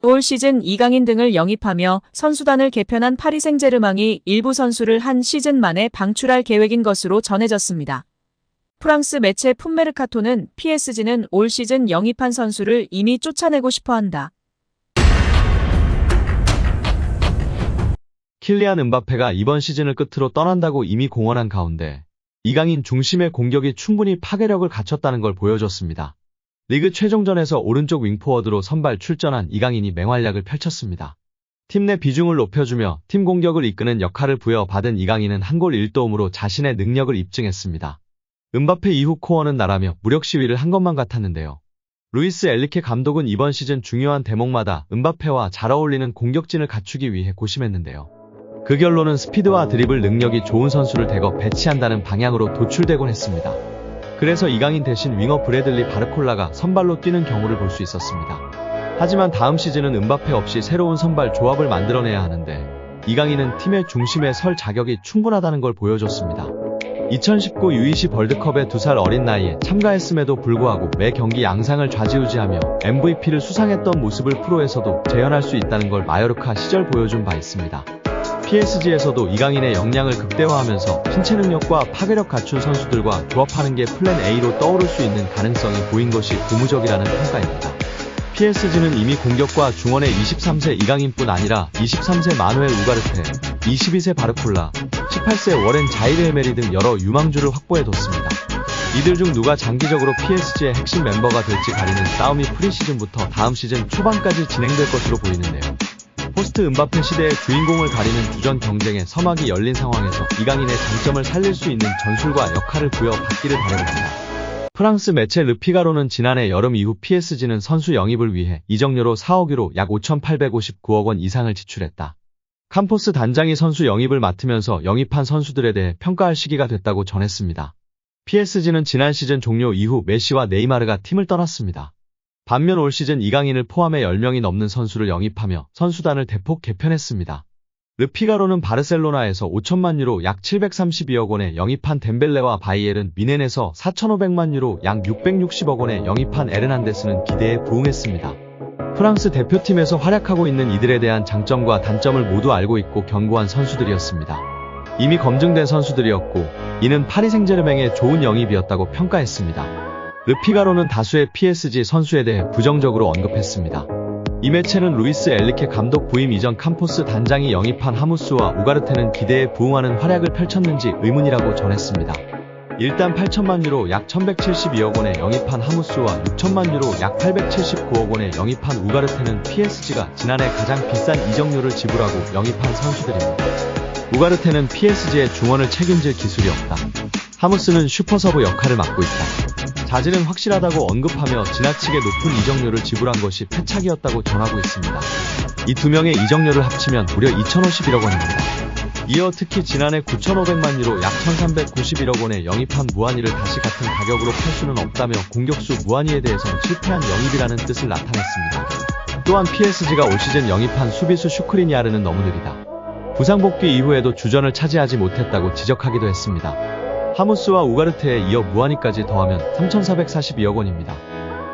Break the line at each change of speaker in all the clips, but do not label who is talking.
올 시즌 이강인 등을 영입하며 선수단을 개편한 파리 생제르맹이 일부 선수를 한 시즌 만에 방출할 계획인 것으로 전해졌습니다. 프랑스 매체 풋메르카토는 PSG는 올 시즌 영입한 선수를 이미 쫓아내고 싶어한다.
킬리안 음바페가 이번 시즌을 끝으로 떠난다고 이미 공언한 가운데 이강인 중심의 공격이 충분히 파괴력을 갖췄다는 걸 보여줬습니다. 리그 최종전에서 오른쪽 윙포워드로 선발 출전한 이강인이 맹활약을 펼쳤습니다. 팀 내 비중을 높여주며 팀 공격을 이끄는 역할을 부여받은 이강인은 한 골 1도움으로 자신의 능력을 입증했습니다. 음바페 이후 코어는 나라며 무력 시위를 한 것만 같았는데요. 루이스 엔리케 감독은 이번 시즌 중요한 대목마다 음바페와 잘 어울리는 공격진을 갖추기 위해 고심했는데요. 그 결론은 스피드와 드리블 능력이 좋은 선수를 대거 배치한다는 방향으로 도출되곤 했습니다. 그래서 이강인 대신 윙어 브래들리 바르콜라가 선발로 뛰는 경우를 볼 수 있었습니다. 하지만 다음 시즌은 음바페 없이 새로운 선발 조합을 만들어내야 하는데 이강인은 팀의 중심에 설 자격이 충분하다는 걸 보여줬습니다. 2019 U20 월드컵에 2살 어린 나이에 참가했음에도 불구하고 매 경기 양상을 좌지우지하며 MVP를 수상했던 모습을 프로에서도 재현할 수 있다는 걸 마요르카 시절 보여준 바 있습니다. PSG에서도 이강인의 역량을 극대화하면서 신체 능력과 파괴력 갖춘 선수들과 조합하는 게 플랜 A로 떠오를 수 있는 가능성이 보인 것이 고무적이라는 평가입니다. PSG는 이미 공격과 중원의 23세 이강인뿐 아니라 23세 마누엘 우가르테, 22세 바르콜라, 18세 워렌 자이르 에메리 등 여러 유망주를 확보해뒀습니다. 이들 중 누가 장기적으로 PSG의 핵심 멤버가 될지 가리는 싸움이 프리시즌부터 다음 시즌 초반까지 진행될 것으로 보이는데요. 포스트 음바페 시대의 주인공을 가리는 주전 경쟁의 서막이 열린 상황에서 이강인의 장점을 살릴 수 있는 전술과 역할을 부여받기를 바라봅니다. 프랑스 매체 르피가로는 지난해 여름 이후 PSG는 선수 영입을 위해 이적료로 4억 유로 약 5,859억 원 이상을 지출했다. 캄포스 단장이 선수 영입을 맡으면서 영입한 선수들에 대해 평가할 시기가 됐다고 전했습니다. PSG는 지난 시즌 종료 이후 메시와 네이마르가 팀을 떠났습니다. 반면 올 시즌 이강인을 포함해 10명이 넘는 선수를 영입하며 선수단을 대폭 개편했습니다. 르피가로는 바르셀로나에서 5천만 유로 약 732억 원에 영입한 덴벨레와 바이에른 미넨에서 4,500만 유로 약 660억 원에 영입한 에르난데스는 기대에 부응했습니다. 프랑스 대표팀에서 활약하고 있는 이들에 대한 장점과 단점을 모두 알고 있고 견고한 선수들이었습니다. 이미 검증된 선수들이었고 이는 파리 생제르맹의 좋은 영입이었다고 평가했습니다. 르피가로는 다수의 PSG 선수에 대해 부정적으로 언급했습니다. 이 매체는 루이스 엔리케 감독 부임 이전 캄포스 단장이 영입한 하무스와 우가르테는 기대에 부응하는 활약을 펼쳤는지 의문이라고 전했습니다. 일단 8천만 유로 약 1172억 원에 영입한 하무스와 6천만 유로 약 879억 원에 영입한 우가르테는 PSG가 지난해 가장 비싼 이적료를 지불하고 영입한 선수들입니다. 우가르테는 PSG의 중원을 책임질 기술이 없다. 하무스는 슈퍼서브 역할을 맡고 있다. 자질은 확실하다고 언급하며 지나치게 높은 이적료를 지불한 것이 패착이었다고 전하고 있습니다. 이 두 명의 이적료를 합치면 무려 2,051억 원입니다. 이어 특히 지난해 9,500만 유로 약 1,391억 원에 영입한 무아니를 다시 같은 가격으로 팔 수는 없다며 공격수 무아니에 대해선 실패한 영입이라는 뜻을 나타냈습니다. 또한 PSG가 올 시즌 영입한 수비수 슈크리니아르는 너무 느리다. 부상 복귀 이후에도 주전을 차지하지 못했다고 지적하기도 했습니다. 하무스와 우가르테에 이어 무아니까지 더하면 3,442억 원입니다.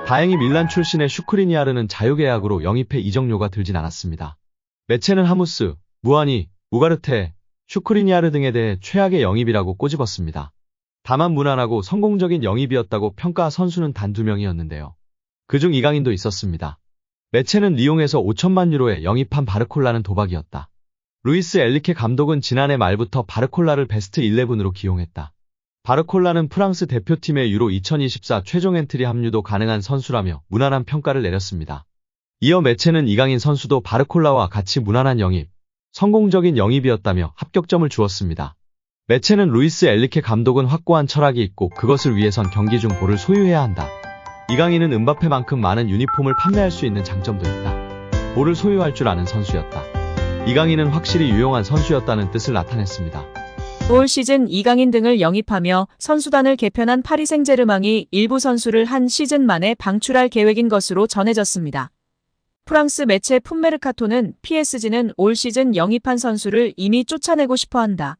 다행히 밀란 출신의 슈크리니아르는 자유계약으로 영입해 이적료가 들진 않았습니다. 매체는 하무스, 무아니, 우가르테, 슈크리니아르 등에 대해 최악의 영입이라고 꼬집었습니다. 다만 무난하고 성공적인 영입이었다고 평가 선수는 단 2명이었는데요. 그중 이강인도 있었습니다. 매체는 리옹에서 5천만 유로에 영입한 바르콜라는 도박이었다. 루이스 엔리케 감독은 지난해 말부터 바르콜라를 베스트 11으로 기용했다. 바르콜라는 프랑스 대표팀의 유로 2024 최종 엔트리 합류도 가능한 선수라며 무난한 평가를 내렸습니다. 이어 매체는 이강인 선수도 바르콜라와 같이 무난한 영입, 성공적인 영입이었다며 합격점을 주었습니다. 매체는 루이스 엔리케 감독은 확고한 철학이 있고 그것을 위해선 경기 중 볼을 소유해야 한다. 이강인은 음바페만큼 많은 유니폼을 판매할 수 있는 장점도 있다. 볼을 소유할 줄 아는 선수였다. 이강인은 확실히 유용한 선수였다는 뜻을 나타냈습니다.
올 시즌 이강인 등을 영입하며 선수단을 개편한 파리 생제르맹이 일부 선수를 한 시즌 만에 방출할 계획인 것으로 전해졌습니다. 프랑스 매체 풋메르카토는 PSG는 올 시즌 영입한 선수를 이미 쫓아내고 싶어한다.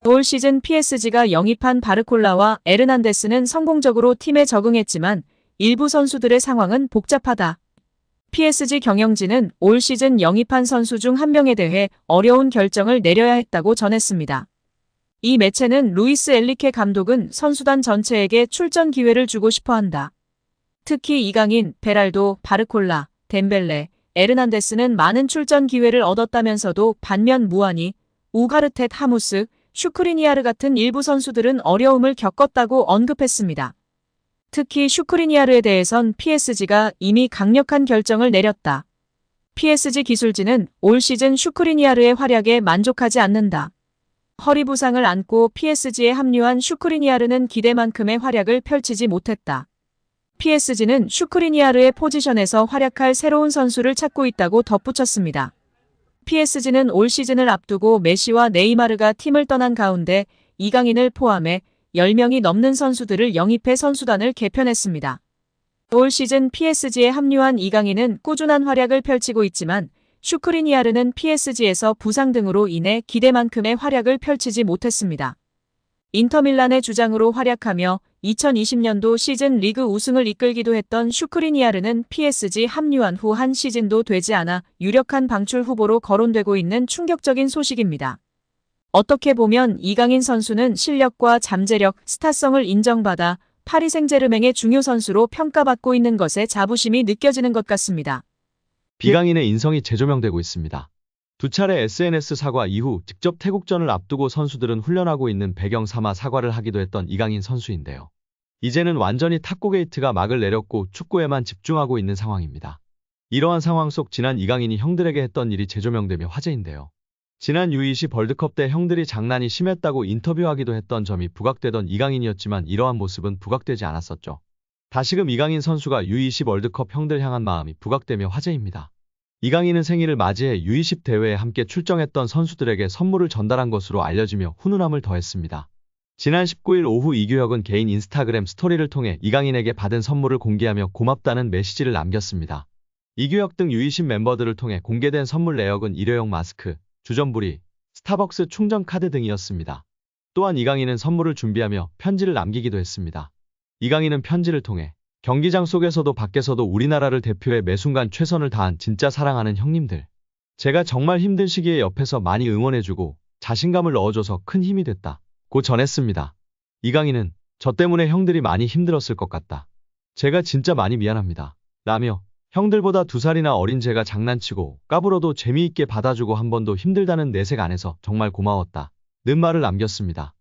올 시즌 PSG가 영입한 바르콜라와 에르난데스는 성공적으로 팀에 적응했지만 일부 선수들의 상황은 복잡하다. PSG 경영진은 올 시즌 영입한 선수 중 한 명에 대해 어려운 결정을 내려야 했다고 전했습니다. 이 매체는 루이스 엔리케 감독은 선수단 전체에게 출전 기회를 주고 싶어 한다. 특히 이강인, 베랄도, 바르콜라, 덴벨레, 에르난데스는 많은 출전 기회를 얻었다면서도 반면 무아니, 우가르텟 하무스, 슈크리니아르 같은 일부 선수들은 어려움을 겪었다고 언급했습니다. 특히 슈크리니아르에 대해선 PSG가 이미 강력한 결정을 내렸다. PSG 기술진은 올 시즌 슈크리니아르의 활약에 만족하지 않는다. 허리 부상을 안고 PSG에 합류한 슈크리니아르는 기대만큼의 활약을 펼치지 못했다. PSG는 슈크리니아르의 포지션에서 활약할 새로운 선수를 찾고 있다고 덧붙였습니다. PSG는 올 시즌을 앞두고 메시와 네이마르가 팀을 떠난 가운데 이강인을 포함해 10명이 넘는 선수들을 영입해 선수단을 개편했습니다. 올 시즌 PSG에 합류한 이강인은 꾸준한 활약을 펼치고 있지만 슈크리니아르는 PSG에서 부상 등으로 인해 기대만큼의 활약을 펼치지 못했습니다. 인터밀란의 주장으로 활약하며 2020년도 시즌 리그 우승을 이끌기도 했던 슈크리니아르는 PSG 합류한 후 한 시즌도 되지 않아 유력한 방출 후보로 거론되고 있는 충격적인 소식입니다. 어떻게 보면 이강인 선수는 실력과 잠재력, 스타성을 인정받아 파리 생제르맹의 중요 선수로 평가받고 있는 것에 자부심이 느껴지는 것 같습니다.
이강인의 인성이 재조명되고 있습니다. 두 차례 SNS 사과 이후 직접 태국전을 앞두고 선수들은 훈련하고 있는 배경 삼아 사과를 하기도 했던 이강인 선수인데요. 이제는 완전히 탁구 게이트가 막을 내렸고 축구에만 집중하고 있는 상황입니다. 이러한 상황 속 지난 이강인이 형들에게 했던 일이 재조명되며 화제인데요. 지난 U20 월드컵 때 형들이 장난이 심했다고 인터뷰하기도 했던 점이 부각되던 이강인이었지만 이러한 모습은 부각되지 않았었죠. 다시금 이강인 선수가 U20 월드컵 형들 향한 마음이 부각되며 화제입니다. 이강인은 생일을 맞이해 U20 대회에 함께 출정했던 선수들에게 선물을 전달한 것으로 알려지며 훈훈함을 더했습니다. 지난 19일 오후 이규혁은 개인 인스타그램 스토리를 통해 이강인에게 받은 선물을 공개하며 고맙다는 메시지를 남겼습니다. 이규혁 등 U20 멤버들을 통해 공개된 선물 내역은 일회용 마스크, 주전부리, 스타벅스 충전 카드 등이었습니다. 또한 이강인은 선물을 준비하며 편지를 남기기도 했습니다. 이강인은 편지를 통해 경기장 속에서도 밖에서도 우리나라를 대표해 매순간 최선을 다한 진짜 사랑하는 형님들. 제가 정말 힘든 시기에 옆에서 많이 응원해주고 자신감을 넣어줘서 큰 힘이 됐다. 고 전했습니다. 이강인은 저 때문에 형들이 많이 힘들었을 것 같다. 제가 진짜 많이 미안합니다. 라며 형들보다 2살이나 어린 제가 장난치고 까불어도 재미있게 받아주고 한 번도 힘들다는 내색 안 해서 정말 고마웠다. 는 말을 남겼습니다.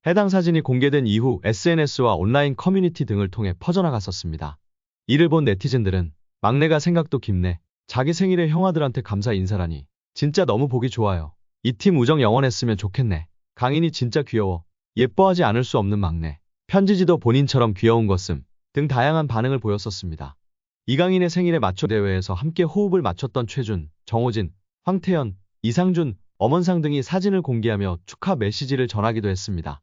해당 사진이 공개된 이후 SNS와 온라인 커뮤니티 등을 통해 퍼져나갔었습니다. 이를 본 네티즌들은 막내가 생각도 깊네. 자기 생일에 형아들한테 감사 인사라니. 진짜 너무 보기 좋아요. 이 팀 우정 영원했으면 좋겠네. 강인이 진짜 귀여워. 예뻐하지 않을 수 없는 막내. 편지지도 본인처럼 귀여운 것음 등 다양한 반응을 보였었습니다. 이강인의 생일에 맞춰 대회에서 함께 호흡을 맞췄던 최준, 정호진, 황태현, 이상준, 엄원상 등이 사진을 공개하며 축하 메시지를 전하기도 했습니다.